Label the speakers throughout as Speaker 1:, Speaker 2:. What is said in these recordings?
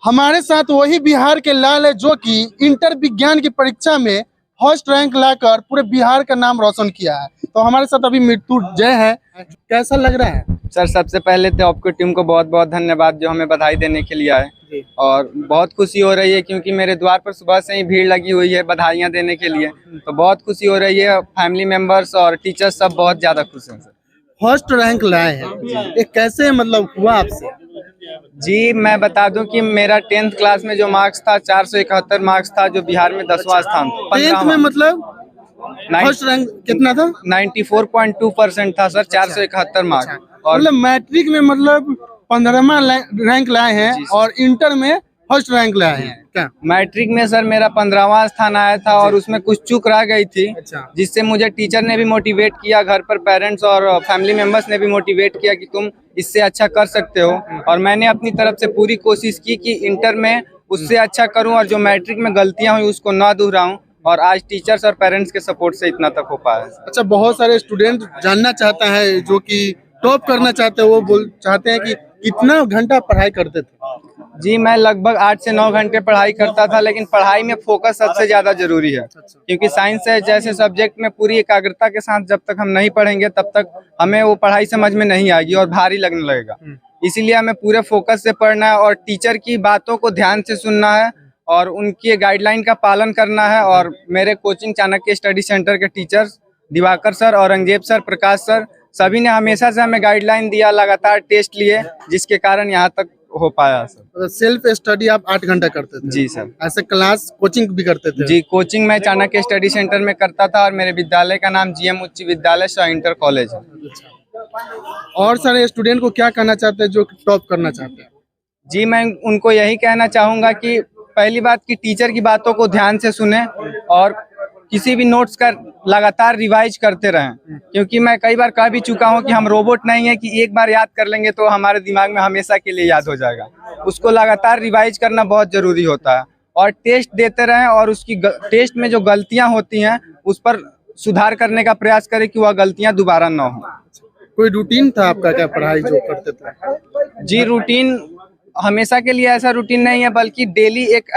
Speaker 1: हमारे साथ वही बिहार के लाल है जो कि इंटर विज्ञान की परीक्षा में फर्स्ट रैंक लाकर पूरे बिहार का नाम रोशन किया है। तो हमारे साथ अभी मृत्युंजय है। कैसा लग रहा है
Speaker 2: सर? सबसे पहले तो आपको टीम को बहुत बहुत धन्यवाद जो हमें बधाई देने के लिए आए, और बहुत खुशी हो रही है क्योंकि मेरे द्वार पर सुबह से ही भीड़ लगी हुई है बधाइयाँ देने के लिए। तो बहुत खुशी हो रही है, फैमिली मेंबर्स और टीचर्स सब बहुत ज़्यादा खुश हैं सर।
Speaker 1: फर्स्ट रैंक लाए हैं, ये कैसे मतलब हुआ आपसे?
Speaker 2: जी मैं बता दूं कि मेरा 10th क्लास में जो मार्क्स था 471 मार्क्स था, जो बिहार में 10वां स्थान था।
Speaker 1: 10th में मतलब फर्स्ट रैंक कितना था?
Speaker 2: 94.2% था सर, 471 मार्क्स। और
Speaker 1: मतलब मैट्रिक में मतलब 15वां रैंक लाए हैं और इंटर में फर्स्ट रैंक लाए हैं क्या?
Speaker 2: मैट्रिक में सर मेरा 15वां स्थान आया था और उसमें कुछ चूक रह गई थी, जिससे मुझे टीचर ने भी मोटिवेट किया, घर पर पेरेंट्स और फैमिली मेंबर्स ने भी मोटिवेट किया कि तुम इससे अच्छा कर सकते हो। और मैंने अपनी तरफ से पूरी कोशिश की कि इंटर में उससे अच्छा करूं और जो मैट्रिक में गलतियां हुई उसको ना दोहराऊं, और आज टीचर्स और पेरेंट्स के सपोर्ट से इतना तक हो पाया।
Speaker 1: अच्छा, बहुत सारे स्टूडेंट जानना चाहता है जो कि टॉप करना चाहते हैं, वो चाहते हैं कि कितना घंटा पढ़ाई करते थे?
Speaker 2: जी मैं लगभग 8 से 9 घंटे पढ़ाई करता था, लेकिन पढ़ाई में फोकस सबसे ज्यादा जरूरी है, क्योंकि साइंस है जैसे सब्जेक्ट में पूरी एकाग्रता के साथ जब तक हम नहीं पढ़ेंगे तब तक हमें वो पढ़ाई समझ में नहीं आएगी और भारी लगने लगेगा। इसीलिए हमें पूरे फोकस से पढ़ना है और टीचर की बातों को ध्यान से सुनना है और उनकी गाइडलाइन का पालन करना है। और मेरे कोचिंग चाणक्य स्टडी सेंटर के teachers Diwakar sir, Aurangzeb sir, Prakash sir, सभी ने हमेशा से हमें गाइडलाइन दिया, लगातार टेस्ट लिए, जिसके कारण यहाँ तक हो पाया सर।
Speaker 1: सेल्फ स्टडी आप 8 घंटा करते थे?
Speaker 2: जी सर।
Speaker 1: ऐसे क्लास कोचिंग भी करते थे?
Speaker 2: जी कोचिंग मैं चाणक्य स्टडी सेंटर में करता था और मेरे विद्यालय का नाम जीएम उच्च विद्यालय सह इंटर कॉलेज है।
Speaker 1: और सारे स्टूडेंट को क्या कहना चाहते हैं जो टॉप करना चाहते हैं?
Speaker 2: जी मैं उनको यही कहना चाहूँगा कि पहली बात कि टीचर की बातों को ध्यान से सुने और किसी भी नोट्स का लगातार रिवाइज करते रहें, क्योंकि मैं कई बार कह भी चुका हूं कि हम रोबोट नहीं है कि एक बार याद कर लेंगे तो हमारे दिमाग में हमेशा के लिए याद हो जाएगा। उसको लगातार रिवाइज करना बहुत जरूरी होता है और टेस्ट देते रहें और उसकी टेस्ट में जो गलतियां होती हैं उस पर सुधार करने का प्रयास करें कि वह गलतियां दोबारा न हो।
Speaker 1: कोई रूटीन था आपका क्या पढ़ाई जो करते थे?
Speaker 2: जी रूटीन हमेशा के लिए ऐसा रूटीन नहीं है, बल्कि डेली एक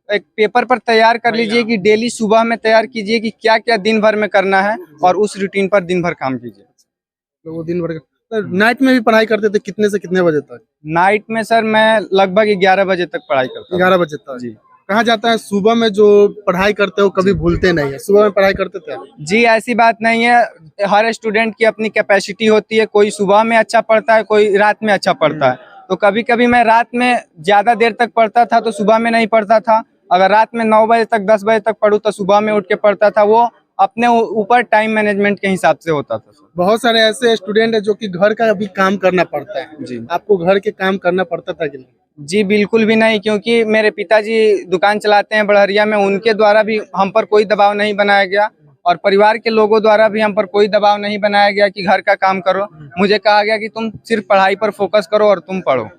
Speaker 2: पेपर पर तैयार कर लीजिए कि डेली सुबह में तैयार कीजिए कि क्या क्या दिन भर में करना है और उस रूटीन पर दिन भर काम कीजिए।
Speaker 1: तो वो दिन भर नाइट में भी पढ़ाई करते थे? कितने से कितने बजे तक?
Speaker 2: नाइट में सर मैं लगभग 11 बजे तक पढ़ाई करता हूँ।
Speaker 1: 11 बजे तक?
Speaker 2: जी।
Speaker 1: कहा जाता है सुबह में जो पढ़ाई करते हो कभी भूलते नहीं है, सुबह में पढ़ाई करते थे?
Speaker 2: जी ऐसी बात नहीं है, हर स्टूडेंट की अपनी कैपेसिटी होती है, कोई सुबह में अच्छा पढ़ता है, कोई रात में अच्छा पढ़ता है। तो कभी कभी मैं रात में ज्यादा देर तक पढ़ता था तो सुबह में नहीं पढ़ता था, अगर रात में 9 बजे तक 10 बजे तक पढ़ूँ तो सुबह में उठ के पढ़ता था। वो अपने ऊपर टाइम मैनेजमेंट के हिसाब से होता था।
Speaker 1: बहुत सारे ऐसे स्टूडेंट है जो कि घर का भी काम करना पड़ता है।
Speaker 2: जी
Speaker 1: आपको घर के काम करना पड़ता था कि नहीं?
Speaker 2: जी बिल्कुल भी नहीं, क्योंकि मेरे पिताजी दुकान चलाते हैं बड़हरिया में, उनके द्वारा भी हम पर कोई दबाव नहीं बनाया गया और परिवार के लोगों द्वारा भी हम पर कोई दबाव नहीं बनाया गया कि घर का काम करो। मुझे कहा गया कि तुम सिर्फ पढ़ाई पर फोकस करो और तुम पढ़ो।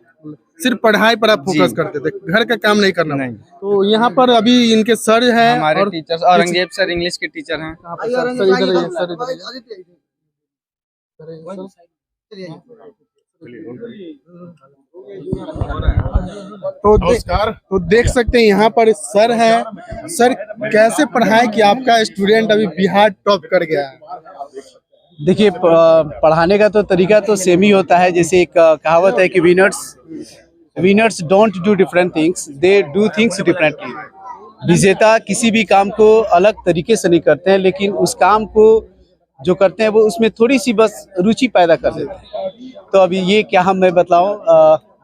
Speaker 1: सिर्फ पढ़ाई पर आप फोकस करते थे, घर का काम नहीं करना?
Speaker 2: नहीं।
Speaker 1: तो यहाँ पर अभी इनके सर हैं
Speaker 2: हमारे
Speaker 1: और
Speaker 2: टीचर्स, औरंगजेब सर इंग्लिश के टीचर हैं।
Speaker 1: तो देख सकते हैं यहाँ पर सर है। सर कैसे पढ़ाए कि आपका स्टूडेंट अभी बिहार टॉप कर गया है?
Speaker 3: देखिए पढ़ाने का तो तरीका तो सेम ही होता है। जैसे एक कहावत है कि winners don't do different things, they do things differently. विजेता किसी भी काम को अलग तरीके से नहीं करते हैं, लेकिन उस काम को जो करते हैं वो उसमें थोड़ी सी बस रुचि पैदा कर देते हैं। तो अभी ये क्या मैं बताऊं,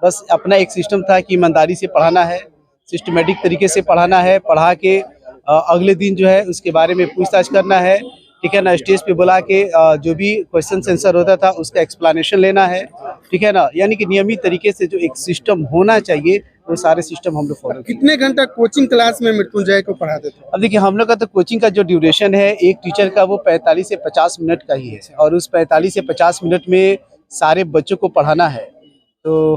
Speaker 3: बस अपना एक सिस्टम था कि ईमानदारी से पढ़ाना है, सिस्टमेटिक तरीके से पढ़ाना है, पढ़ा के अगले दिन जो है उसके बारे में पूछताछ करना है, ठीक है ना। स्टेज पे बुला के जो भी क्वेश्चन आंसर होता था उसका एक्सप्लेनेशन लेना है, ठीक है ना। यानी कि नियमित तरीके से जो एक सिस्टम होना चाहिए वो सारे सिस्टम हम लोग फॉलो।
Speaker 1: कितने घंटा कोचिंग क्लास में मृत्युंजय को पढ़ाते थे?
Speaker 3: अब देखिए हम लोग का तो कोचिंग का जो ड्यूरेशन है एक टीचर का वो 45 से 50 मिनट का ही है, और उस 45 से 50 मिनट में सारे बच्चों को पढ़ाना है। तो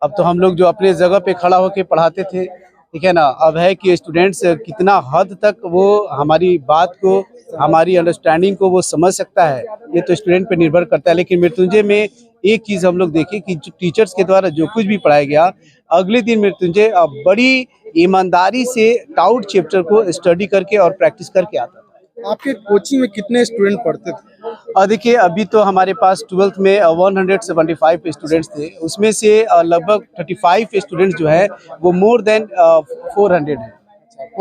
Speaker 3: अब तो हम लोग जो अपने जगह पे खड़ा होकर पढ़ाते थे, ठीक है ना, अब है कि स्टूडेंट्स कितना हद तक वो हमारी बात को, हमारी अंडरस्टैंडिंग को वो समझ सकता है, ये तो स्टूडेंट पे निर्भर करता है। लेकिन मृत्युंजय में एक चीज़ हम लोग देखें कि टीचर्स के द्वारा जो कुछ भी पढ़ाया गया अगले दिन मृत्युंजय बड़ी ईमानदारी से टाउट चैप्टर को स्टडी करके और प्रैक्टिस करके आता था।
Speaker 1: आपके कोचिंग में कितने स्टूडेंट पढ़ते थे?
Speaker 3: देखिए अभी तो हमारे पास 12th में 175 स्टूडेंट्स थे, उसमें से लगभग 35 स्टूडेंट्स जो है वो मोर देन 400 है।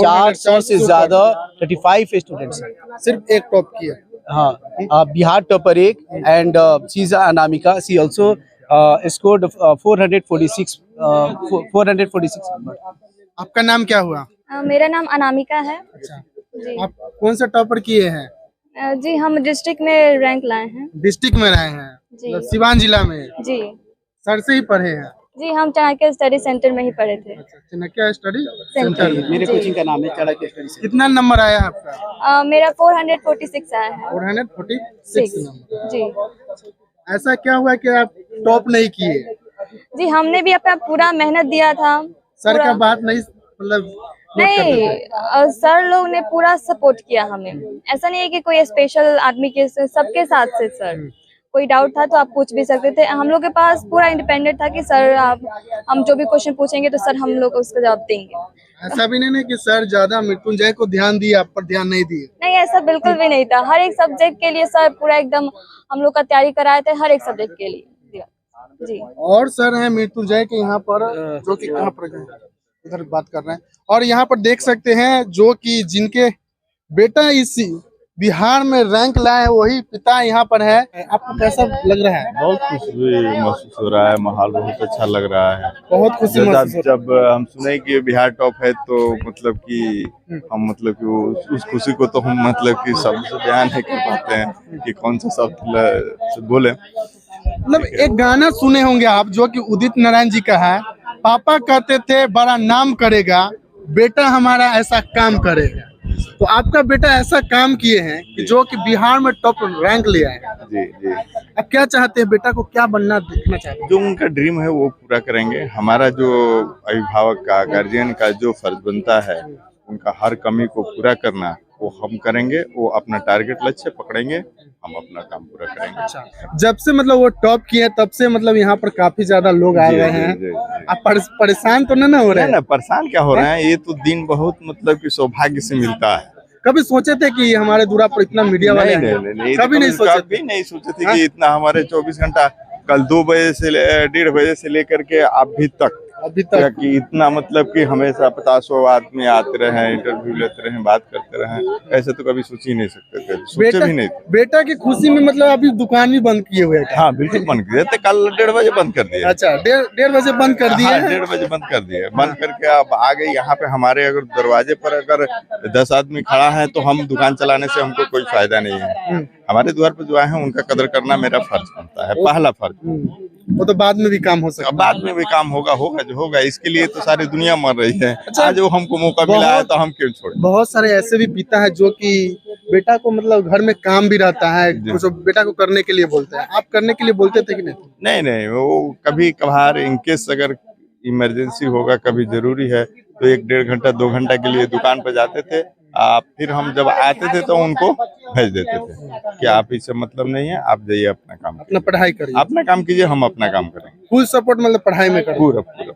Speaker 3: 400 से ज्यादा 35 स्टूडेंट्स हैं।
Speaker 1: सिर्फ एक टॉप किया?
Speaker 3: हाँ, बिहार टॉपर एक and she is Anamika, she also scored 446 number.
Speaker 1: आपका नाम क्या हुआ?
Speaker 4: मेरा नाम अनामिका है।
Speaker 1: अच्छा,
Speaker 4: जी
Speaker 1: आप कौन सा टॉपर किए हैं?
Speaker 4: जी हम डिस्ट्रिक्ट में रैंक लाए हैं।
Speaker 1: डिस्ट्रिक्ट में रहे हैं?
Speaker 4: जी।
Speaker 1: मतलब सिवान जिला में?
Speaker 4: जी
Speaker 1: सर से ही पढ़े हैं?
Speaker 4: जी हम चाणक्य स्टडी सेंटर में ही पढ़े थे।
Speaker 1: अच्छा, चाणक्य स्टडी
Speaker 4: सेंटर
Speaker 1: सेंटर में।
Speaker 3: मेरे
Speaker 4: जी।
Speaker 3: कोचिंग का नाम है चाणक्य स्टडी सेंटर।
Speaker 1: कितना नंबर आया है आपका?
Speaker 4: मेरा 446 आया है।
Speaker 1: 446 नंबर।
Speaker 4: जी
Speaker 1: ऐसा क्या हुआ कि आप टॉप नहीं किए?
Speaker 4: जी हमने भी अपना पूरा मेहनत दिया था।
Speaker 1: सर
Speaker 4: पूरा-
Speaker 1: का बात नहीं मतलब नोट करते
Speaker 4: नहीं
Speaker 1: थे?
Speaker 4: सर लोग ने पूरा सपोर्ट किया हमें। ऐसा नहीं है कि कोई स्पेशल आदमी के सबके साथ से सर कोई डाउट था तो आप पूछ भी सकते थे। हम लोग के पास पूरा इंडिपेंडेंट था कि सर आप हम जो भी क्वेश्चन पूछेंगे तो सर हम लोग उसका जवाब देंगे।
Speaker 1: ऐसा भी नहीं कि सर ज्यादा मृत्युंजय को ध्यान दिए, आप पर ध्यान नहीं दिए?
Speaker 4: नहीं ऐसा बिल्कुल भी नहीं था। हर एक सब्जेक्ट के लिए सर पूरा एकदम हम लोग का तैयारी कराए थे, हर एक सब्जेक्ट के लिए जी।
Speaker 1: और सर हैं मृत्युंजय के यहाँ पर जो कि कहाँ पर गए? इधर बात कर रहे हैं। और यहाँ पर देख सकते हैं जो कि जिनके बेटा इस बिहार में रैंक लाए हैं वही पिता यहाँ पर है। आपको कैसा लग रहा है?
Speaker 5: बहुत खुशी महसूस हो रहा है, माहौल बहुत अच्छा लग रहा है।
Speaker 1: बहुत खुशी महसूस हो
Speaker 5: जब हम सुने कि बिहार टॉप है तो मतलब कि हम मतलब कि उस खुशी को तो हम मतलब कि शब्द से बयान नहीं कर पाते हैं कि कौन सा शब्द बोले।
Speaker 1: मतलब एक गाना सुने होंगे आप जो कि उदित नारायण जी का है, पापा कहते थे बड़ा नाम करेगा, बेटा हमारा ऐसा काम करेगा। तो आपका बेटा ऐसा काम किए हैं कि जो कि बिहार में टॉप रैंक ले आए।
Speaker 5: जी जी,
Speaker 1: अब क्या चाहते हैं, बेटा को क्या बनना देखना चाहते हैं?
Speaker 5: जो उनका ड्रीम है वो पूरा करेंगे। हमारा जो अभिभावक का गार्जियन का जो फर्ज बनता है उनका हर कमी को पूरा करना वो हम करेंगे। वो अपना टारगेट लक्ष्य पकड़ेंगे, हम अपना काम पूरा करेंगे।
Speaker 1: जब से मतलब वो टॉप किए तब से मतलब यहाँ पर काफी ज्यादा लोग आ
Speaker 5: जी,
Speaker 1: रहे
Speaker 5: जी,
Speaker 1: हैं।
Speaker 5: जी, जी।
Speaker 1: आप परेशान तो नहीं ना हो रहे
Speaker 5: नहीं
Speaker 1: हैं?
Speaker 5: ना, परेशान क्या हो रहे हैं, ये तो दिन बहुत मतलब कि सौभाग्य से मिलता है।
Speaker 1: कभी सोचे थे कि हमारे दूरा पर इतना मीडिया वाले
Speaker 5: नहीं,
Speaker 1: हैं?
Speaker 5: नहीं, नहीं, नहीं,
Speaker 1: कभी नहीं सोचे थे?
Speaker 5: कभी नहीं सोचे थे कि इतना हमारे 24 घंटा कल 2 बजे से 1:30 बजे से लेकर के अभी तक
Speaker 1: अभी तक
Speaker 5: कि इतना मतलब कि हमेशा 50 आदमी आते रहे, इंटरव्यू लेते रहे, बात करते रहे। ऐसे तो कभी सोच ही नहीं सकते थे, सोचे भी नहीं थे।
Speaker 1: बेटा की खुशी में मतलब अभी दुकान भी बंद किए हुए हैं?
Speaker 5: हाँ बिल्कुल बंद कर दिए थे, कल 1:30 बजे बंद कर दिए।
Speaker 1: अच्छा, 1:30 बजे बंद कर दिए
Speaker 5: हाँ,
Speaker 1: हैं?
Speaker 5: 1:30 बजे बंद कर दिए। बंद करके अब आगे यहाँ पे हमारे अगर दरवाजे पर अगर 10 आदमी खड़ा है तो हम दुकान चलाने से हमको कोई फायदा नहीं है। हमारे द्वार पर जो आए हैं उनका कदर करना मेरा फर्ज बनता है, पहला फर्ज।
Speaker 1: वो तो बाद में भी काम हो सकता है।
Speaker 5: बाद में भी काम होगा जो होगा, इसके लिए तो सारी दुनिया मर रही है।
Speaker 1: अच्छा,
Speaker 5: आज वो हमको मौका मिला है तो हम क्यों छोड़ें।
Speaker 1: बहुत सारे ऐसे भी पिता है जो कि बेटा को मतलब घर में काम भी रहता है, कुछ बेटा को करने के लिए बोलते हैं। आप करने के लिए बोलते थे कि नहीं?
Speaker 5: नहीं नहीं, वो कभी कभार इनकेस अगर इमरजेंसी होगा, कभी जरूरी है तो 1-1.5 घंटा 2 घंटा के लिए दुकान पर जाते थे। फिर हम जब आते थे तो उनको भेज देते थे कि आप इससे मतलब नहीं है, आप जाइए अपना काम
Speaker 1: अपना पढ़ाई करिए,
Speaker 5: अपना काम कीजिए, हम अपना काम करेंगे।
Speaker 1: फुल सपोर्ट मतलब पढ़ाई में करिए।
Speaker 5: पूरा पूरा।